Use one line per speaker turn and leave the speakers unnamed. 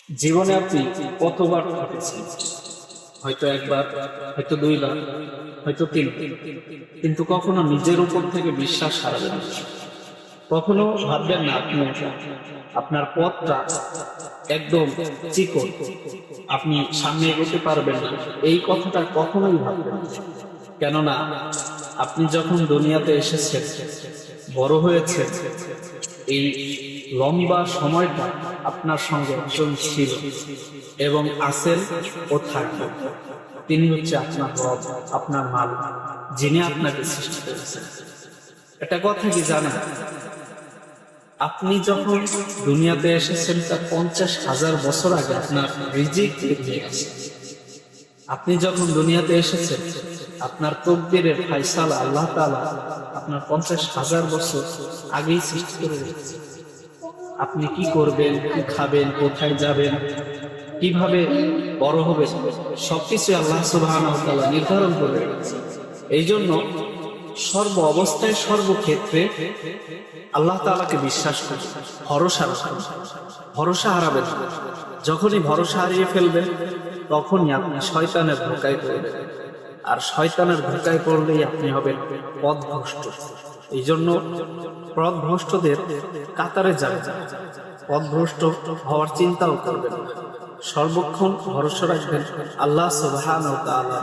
জীবনে আপনি কতবার ঘটেছেন? হয়তো একবার, হয়তো দুইবার, হয়তো তিন, কিন্তু কখনো নিজের উপর থেকে বিশ্বাস হারাবেন না। কখনো ভাববেন না আপনি আপনার পথটা একদম চিকন, আপনি সামনে এগোতে পারবেন না, এই কথাটা কখনোই ভাববেন না। কেননা আপনি যখন দুনিয়াতে এসেছেন, বড় হয়েছেন, এই লম্বা সময়টা আপনার সঙ্গে একজন ছিল এবং আছেন ও থাকবেন। তিনি হচ্ছে আপনার রব, আপনার মালিক, যিনি আপনাকে সৃষ্টি করেছেন। একটা কথা কি জানেন, আপনি যখন দুনিয়াতে এসেছেন তার 50,000 বছর আগে আপনার রিজিক বেরিয়ে গেছে। আপনি যখন দুনিয়াতে এসেছেন, আপনার তকদিরের ফায়সালা আল্লাহ তাআলা আপনার 50,000 বছর আগেই সৃষ্টি করে রেখেছেন। আপনি কি করবেন, কি খাবেন, কোথায় যাবেন, কিভাবে বড় হবে, সবকিছু আল্লাহ সুবহানাহু ওয়া তাআলা নির্ধারণ করে রেখেছেন। এই জন্য সর্ব অবস্থায়, সর্বক্ষেত্রে আল্লাহ তাআলাকে বিশ্বাস করুন, ভরসা রাখুন, ভরসা হারাবেন না। যখনই ভরসা হারিয়ে ফেলবেন, তখনই আপনি শয়তানের ধোঁকায় পড়বেন, আর শয়তানের ধোঁকায় পড়লেই আপনি হবেন পথভ্রষ্ট। এই জন্য পথভ্রষ্টদের কাতারে যাবেন, পথভ্রষ্ট হওয়ার চিন্তাও করবেন না। সর্বক্ষণ ভরসা রাখবেন আল্লাহ সুবহানাহু ওয়া তাআলা।